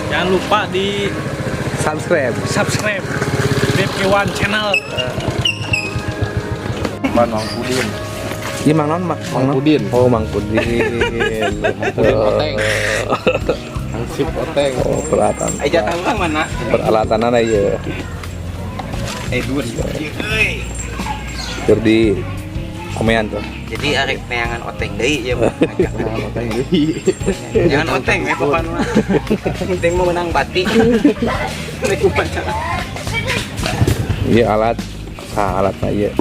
Jangan lupa di subscribe DP1 channel. Mang Pudin. Iya Mang Non, Mang Pudin. Oh Mang Pudin. Oteng. Hansip Oteng. Oh peralatan. Aja tahu mana? Peralatan ana ieu. Dun. Keur di komean tuh. Jadi arek neangan oteng deui ya. Oteng deui. Jangan oteng ya papan mah. Penting mau menang bati. Nek upacara. Iya alat. Alatna ieu.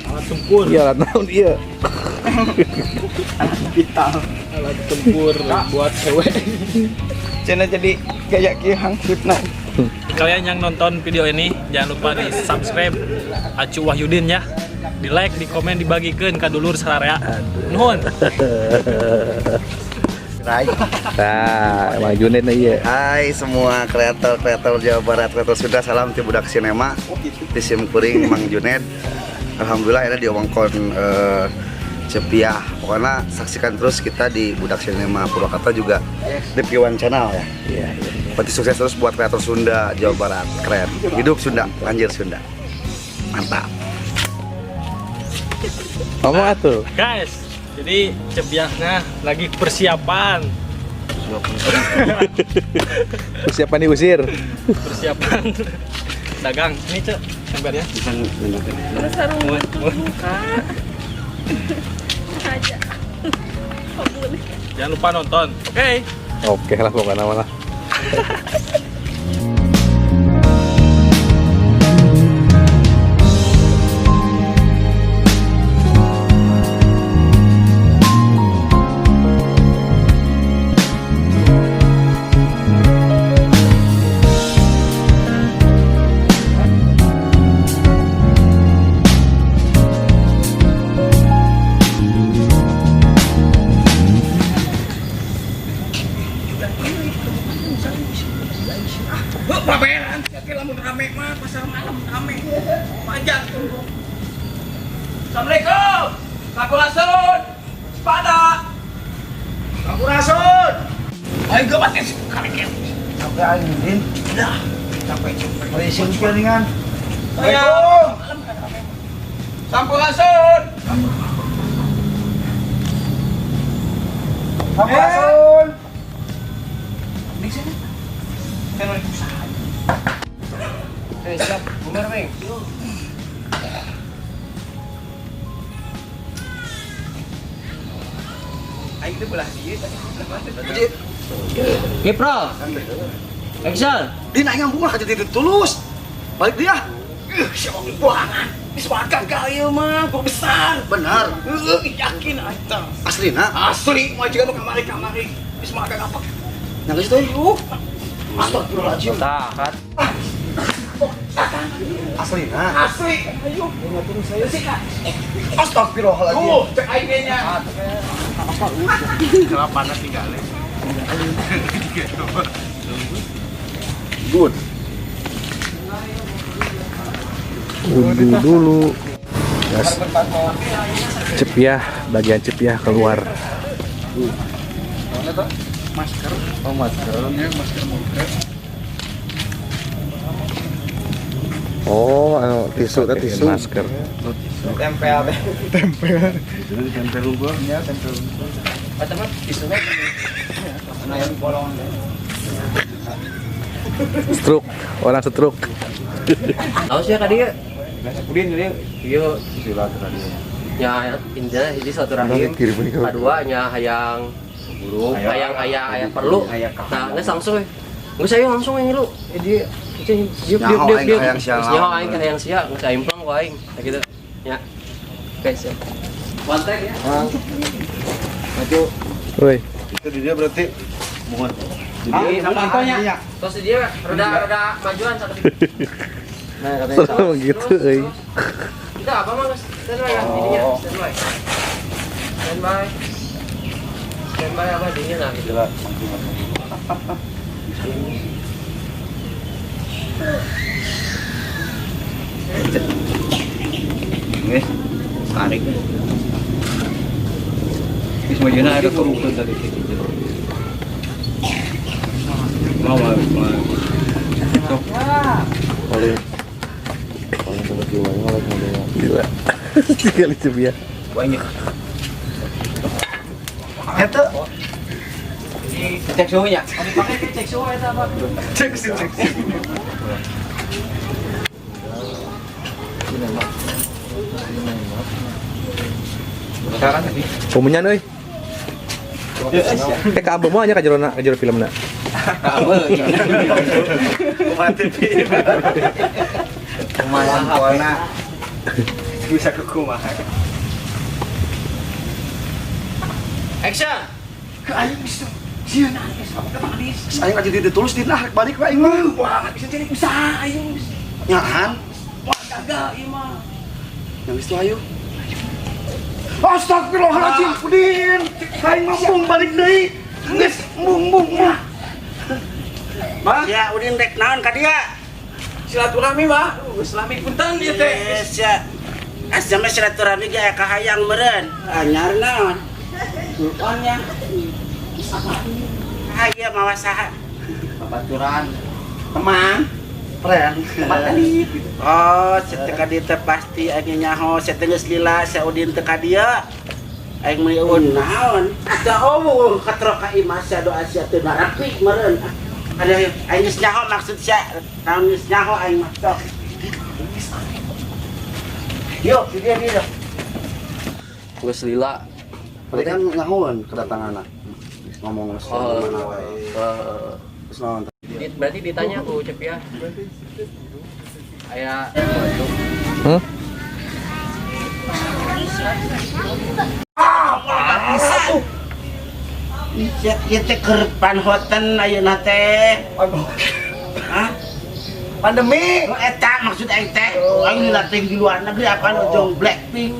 Alat tempur. Iya alat naon ieu? Vital. Alat tempur buat cewek. Cenah jadi kayak kieu hangsipna. Kalian yang nonton video ini jangan lupa di subscribe Acu Wahyudin ya. Di like, di komen, dibagikan ke dulur sararea. Nuhun. Nah, Mang Juned na ieu. Hai semua kreator Jawa Barat, kreator Sunda, salam ti budak sinema di Simkuring Mang Juned. Alhamdulillah ada di wewengkon Cepiah. Pokoknya saksikan terus kita di budak sinema Purwakarta juga di P1 channel ya. Iya. Berarti sukses terus buat kreator Sunda Jawa Barat, keren. Hidup Sunda, anjir Sunda. Mantap. Ngomong atuh. Guys, jadi cebiahnya lagi persiapan. Persiapan diusir. Persiapan dagang. Ini cek embernya. Jangan lupa nonton. Oke. Oke lah pokoknya malah. Pameran, jadi lamun rame mah pasar malam rame. Panjang. Assalamualaikum. Sampurasun. Sepada. Sampurasun. Ayo gue batin kali kieu. Sampai angin. Dah, capek. Mari sing piringan. Assalamualaikum. Sampurasun. Sampurasun. Di sini. Kan usaha. Siap, bener, Meng. Aing teh belah dieu tadi. Kipro, Excel, Di nanya bunga aja tidak tulus. Balik dia. Siapa buangan? Geus makan ka ieu mah, gua besar. Benar. Yakin aing. Aslina. Asli, mau juga kamari-kamari. Geus makan apa? Yang itu. Astagfirullahaladzim. tahan. Aslina. Asli. Ayo. Astagfirullahaladzim. Cek aing-nya. Kelapana tinggalin. Good. Wudhu dulu. Yes. Cepiah, bagian cepiah keluar. Masker. Oh maskernya masker muka. Oh, tisu teh tisu. Masker. Tempel teh. Jadi ditempel unggulnya, tempel unggul. Teman, isunya. Ana yang bolong. Stroke, orang stroke. Tahu sih tadi ya. Udin ini Iya, silaturahmi. ya intinya ini silaturahim. Kedua nya hayang buru, hayang aya perlu. Nah, nggak langsung nggak saya langsung yang lu. Dia diuk nyaho aing hayang sia, nggak saya implang ku aing. Kayak gitu. Ya. Oke, siap. Kontak ya. Maju. Woi, Itu dia berarti mohon. Jadi contohnya. Terus dia rada majuan sakit. Nah, katanya sama gitu, euy. Enggak apa mah standby ya ininya standby. Standby apa dirinya nah gitu. jelas. Wes, tarik. Wis majuna ada kerukutan tadi. Mau. Sok. Paling sama jiwanya lagi ngomong. Gila. Sekali cepiah. Banyak. Eta Cek suhunya. Dipakai cek suhu eta apa? cek. Sekarang tadi. Pemenyan euy. Ka abah mah nya ka jero filmna. Mati pi. Kumaha poena. Bisa ke kumaha. Action. Aing bisa. Sieun nangis. Aing aja ditulis di nah balik wae aing mah. Wah, bisa jadi usaha aing. Nyahan. Wah, kagak ieu mah. Yang itu ayo. Astagfirullahaladzim, Udin. Aing mambung balik deui. Geus bung. Mah? Ya, Udin rek naon ka dia? Silaturahmi mah. Islami punten ieu teh. Yes, ya. Asama silaturahmi ge ka hayang meureun. Anyar naon? Nuonnya. Aya mawa saha? Babaturan. Teman. Friend. Tempat tadi. Oh, seteka dieu teh pasti aing nyaho, setegeus lila sa Udin teh ka dieu. Aing meueun naon? Da omong katro ka imah sa doa sia teu narapi meureun. Ada aing geus nyaho maksud sia, naon geus nyaho aing mah sok. Yuk, dia. Geus lila. Berarti kan nyahoan kedatanganna. Ngomong mana wae. Terus naon? Berarti ditanya ku Cepiah. Aya Hah? Ieu teh keur panhoten ayeuna teh. Hah? Pandemi. Eta maksud aing teh. Aing dilatih di luar negeri apaan ujung Blackpink.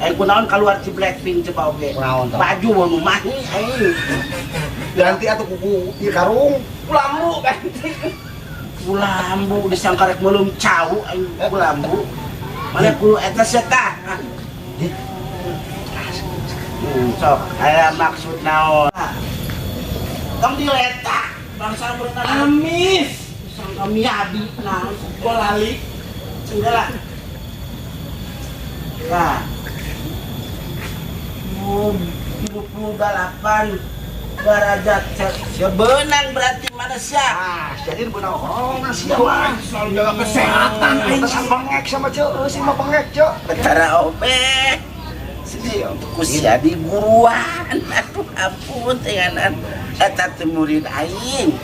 Aing kunaon keluar si Blackpink coba oge. Baju mau mahi aing. Ganti atuh kuku ieu karung. Kulambu ganti. Kulambu disangka rek meulum cau aing kulambu. Mana kudu eta seta. Sok, aya maksud naon? Tong diletak bangsa berenang amis. Sangka miabi naon golali. Cenggala. Nah. 38 derajat sebenang berarti manusia. Jadi beunang corona sia mah. Soal jaga kesehatan aing Bangek sama ceu, si mah bangek ceu. Betara obek. Sedih kusia di guruan. Aduh ampun tenganan. Eta teh murid aing.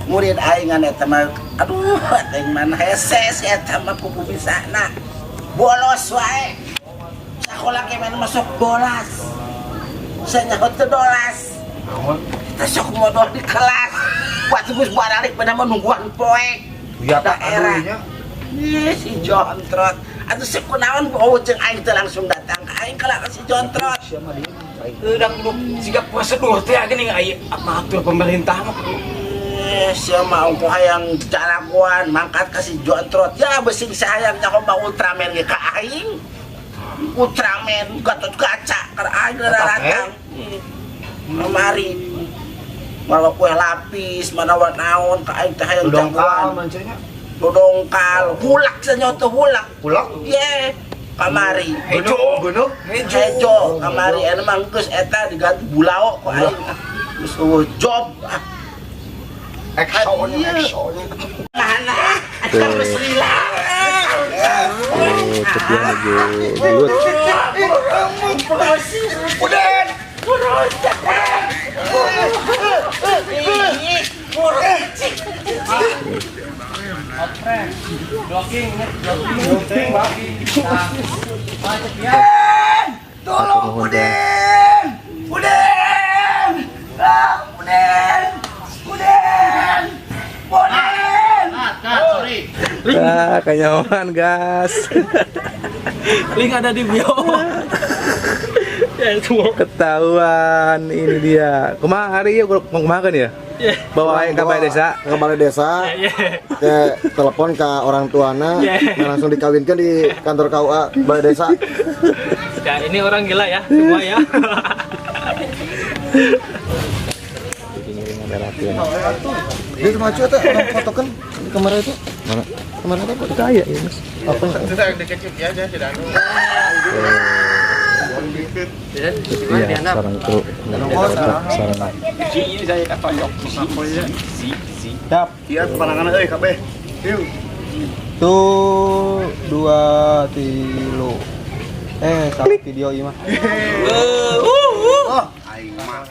Murid aing an eta mah aduh aing mana heses eta mah kuku bisana. Bolos wae. Sakola ke mana masuk bolas. Saya nyahot teu dolas. Kita sok modal di kelas. Waktu gus baralik pada menungguan poek. Ya daerah. Ih si Jontrot. Atuh sekunaon bawa jeung aing teh langsung datang ka aing kala ka si Jontrot. udah kudu siga prosedur teh geuning aya apa atur pemerintah mah. Sia mah ongko hayang jalaguan mangkat ka si Jontrot. Ya besing sayang nyaho mah Ultraman ge ka aing. Ultraman Gatot Kaca ka aing datang. Kemari malah kue lapis mana naon ka aing teh hayang jangkauan dodongkal hulak senyoto hulak ye kamari hejo kamari anu mah geus eta diganti bulao ku aing geus job Action-nya. Mana? Tuh. Akan bersilah. Oh, Cepiah menuju gelut. Udah. Atur nuhun dah. Ah, kanyawan gas. Link ada di bio. Ya itu. Ketahuan ini dia. Kumaha hari ya mau makan ya? Bawa aing ka balai desa. Ke balai desa, Ya. ke telepon ke orang tuana, Yeah. langsung dikawinkan di kantor KUA balai desa. Ya ini orang gila ya semua ya. Dia cuma cuy tuh orang fotokan di kamera itu. Mana? Kemarin apa? Kaya ya, Mas. Apa yang Iya, sarang kru. Sarang. Siap. Iya, panangan euy kabeh. Tuh 2 3. Salah video ieu mah. Oh, aing mah.